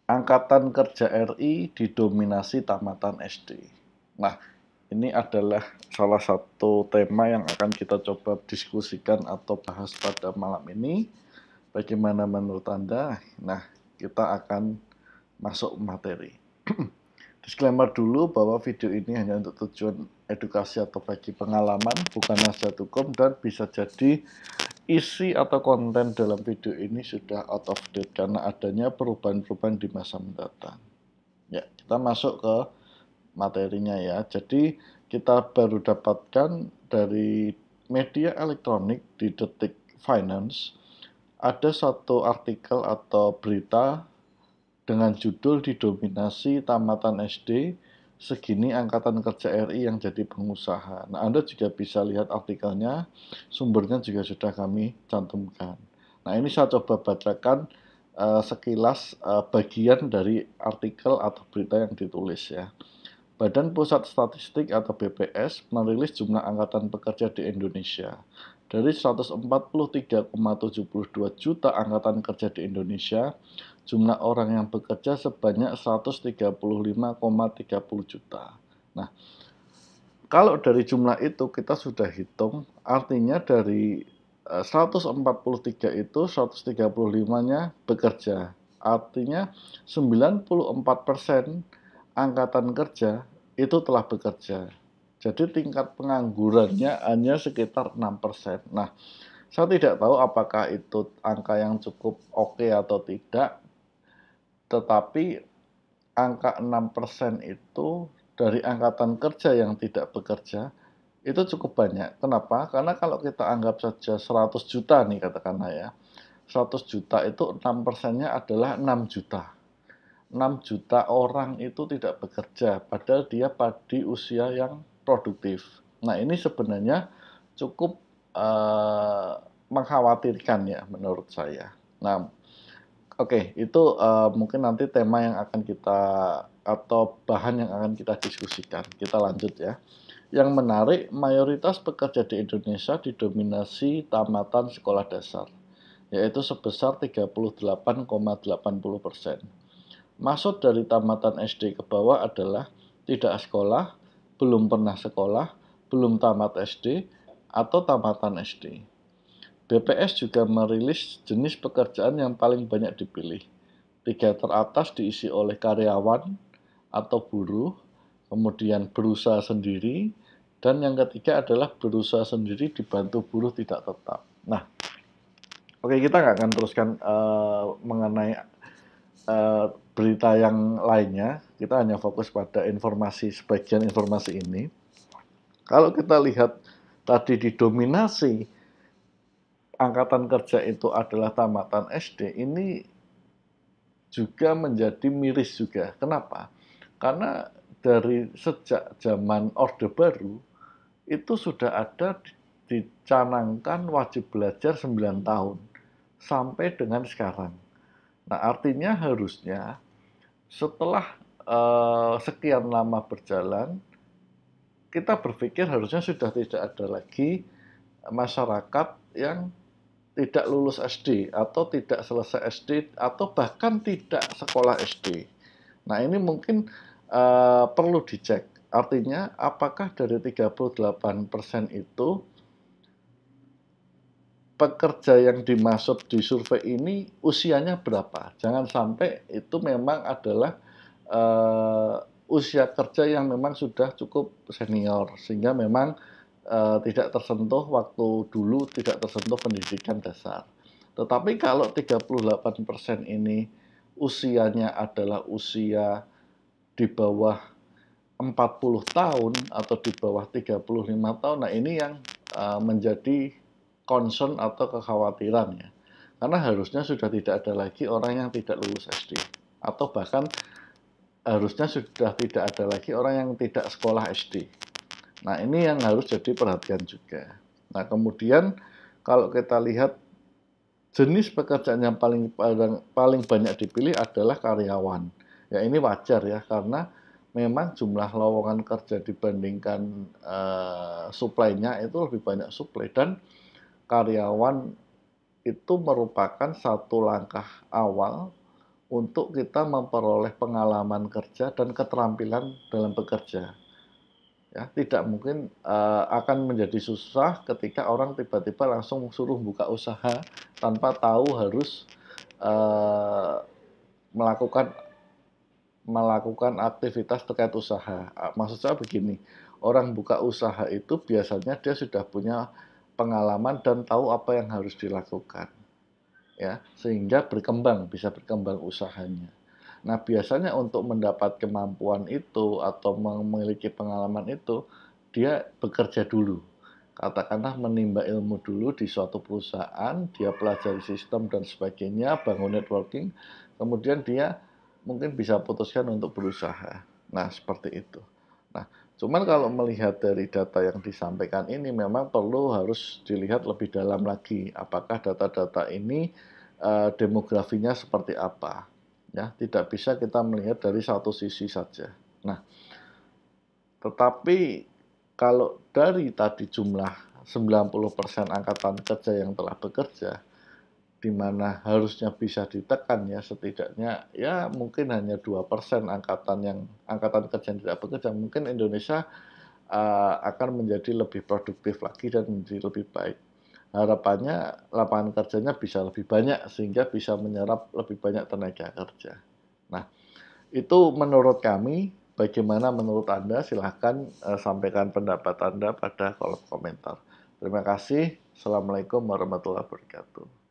Angkatan Kerja RI didominasi tamatan SD. Nah, ini adalah salah satu tema yang akan kita coba diskusikan atau bahas pada malam ini. Bagaimana menurut Anda? Nah, kita akan masuk materi. Disclaimer dulu bahwa video ini hanya untuk tujuan edukasi atau bagi pengalaman, bukan nasihat hukum, dan bisa jadi isi atau konten dalam video ini sudah out of date karena adanya perubahan-perubahan di masa mendatang. Ya, kita masuk ke materinya ya. Jadi kita baru dapatkan dari media elektronik di Detik Finance ada satu artikel atau berita dengan judul didominasi tamatan SD, segini angkatan kerja RI yang jadi pengusaha. Nah, Anda juga bisa lihat artikelnya, sumbernya juga sudah kami cantumkan. Nah, ini saya coba bacakan sekilas bagian dari artikel atau berita yang ditulis ya. Badan Pusat Statistik atau BPS merilis jumlah angkatan pekerja di Indonesia. Dari 143,72 juta angkatan kerja di Indonesia, jumlah orang yang bekerja sebanyak 135,30 juta. Nah, kalau dari jumlah itu kita sudah hitung, artinya dari 143 itu 135-nya bekerja. Artinya 94% angkatan kerja itu telah bekerja. Jadi tingkat penganggurannya hanya sekitar 6%. Nah, saya tidak tahu apakah itu angka yang cukup oke atau tidak, tetapi angka 6% itu dari angkatan kerja yang tidak bekerja itu cukup banyak. Kenapa? Karena kalau kita anggap saja 100 juta nih katakanlah ya, 100 juta itu 6%-nya adalah 6 juta. 6 juta orang itu tidak bekerja, padahal dia di usia yang produktif. Nah, ini sebenarnya cukup mengkhawatirkan ya menurut saya. Nah, oke, itu mungkin nanti tema yang akan kita atau bahan yang akan kita diskusikan. Kita lanjut ya. Yang menarik, mayoritas pekerja di Indonesia didominasi tamatan sekolah dasar, yaitu sebesar 38,80%. Maksud dari tamatan SD ke bawah adalah tidak sekolah, belum pernah sekolah, belum tamat SD, atau tamatan SD. BPS juga merilis jenis pekerjaan yang paling banyak dipilih. 3 teratas diisi oleh karyawan atau buruh, kemudian berusaha sendiri, dan yang ketiga adalah berusaha sendiri dibantu buruh tidak tetap. Nah, oke, kita nggak akan teruskan mengenai berita yang lainnya. Kita hanya fokus pada informasi, sebagian informasi ini. Kalau kita lihat tadi didominasi angkatan kerja itu adalah tamatan SD, ini juga menjadi miris juga. Kenapa? Karena dari sejak zaman Orde Baru itu sudah ada dicanangkan wajib belajar 9 tahun sampai dengan sekarang. Nah, artinya harusnya setelah sekian lama berjalan, kita berpikir harusnya sudah tidak ada lagi masyarakat yang tidak lulus SD atau tidak selesai SD atau bahkan tidak sekolah SD. Nah, ini mungkin perlu dicek. Artinya apakah dari 38% itu pekerja yang dimaksud di survei ini usianya berapa? Jangan sampai itu memang adalah usia kerja yang memang sudah cukup senior sehingga memang tidak tersentuh waktu dulu, tidak tersentuh pendidikan dasar. Tetapi kalau 38% ini usianya adalah usia di bawah 40 tahun atau di bawah 35 tahun, nah ini yang menjadi concern atau kekhawatiran ya. Karena harusnya sudah tidak ada lagi orang yang tidak lulus SD. Atau bahkan harusnya sudah tidak ada lagi orang yang tidak sekolah SD. Nah, ini yang harus jadi perhatian juga. Nah, kemudian kalau kita lihat jenis pekerjaan yang paling banyak dipilih adalah karyawan. Ya, ini wajar ya, karena memang jumlah lowongan kerja dibandingkan supply-nya itu lebih banyak supply, dan karyawan itu merupakan satu langkah awal untuk kita memperoleh pengalaman kerja dan keterampilan dalam bekerja. Ya, tidak mungkin akan menjadi susah ketika orang tiba-tiba langsung suruh buka usaha tanpa tahu harus uh, melakukan melakukan aktivitas terkait usaha. Maksud saya begini, orang buka usaha itu biasanya dia sudah punya pengalaman dan tahu apa yang harus dilakukan, ya, sehingga bisa berkembang usahanya. Nah, biasanya untuk mendapat kemampuan itu atau memiliki pengalaman itu, dia bekerja dulu. Katakanlah menimba ilmu dulu di suatu perusahaan, dia pelajari sistem dan sebagainya, bangun networking, kemudian dia mungkin bisa putuskan untuk berusaha. Nah, seperti itu. Nah, cuman kalau melihat dari data yang disampaikan ini memang perlu harus dilihat lebih dalam lagi. Apakah data-data ini demografinya seperti apa? Ya, tidak bisa kita melihat dari satu sisi saja. Nah, tetapi kalau dari tadi jumlah 90% angkatan kerja yang telah bekerja, di mana harusnya bisa ditekan ya setidaknya ya mungkin hanya 2% angkatan kerja yang tidak bekerja, mungkin Indonesia akan menjadi lebih produktif lagi dan menjadi lebih baik. Harapannya lapangan kerjanya bisa lebih banyak sehingga bisa menyerap lebih banyak tenaga kerja. Nah, itu menurut kami. Bagaimana menurut Anda? Silahkan sampaikan pendapat Anda pada kolom komentar. Terima kasih. Assalamualaikum warahmatullahi wabarakatuh.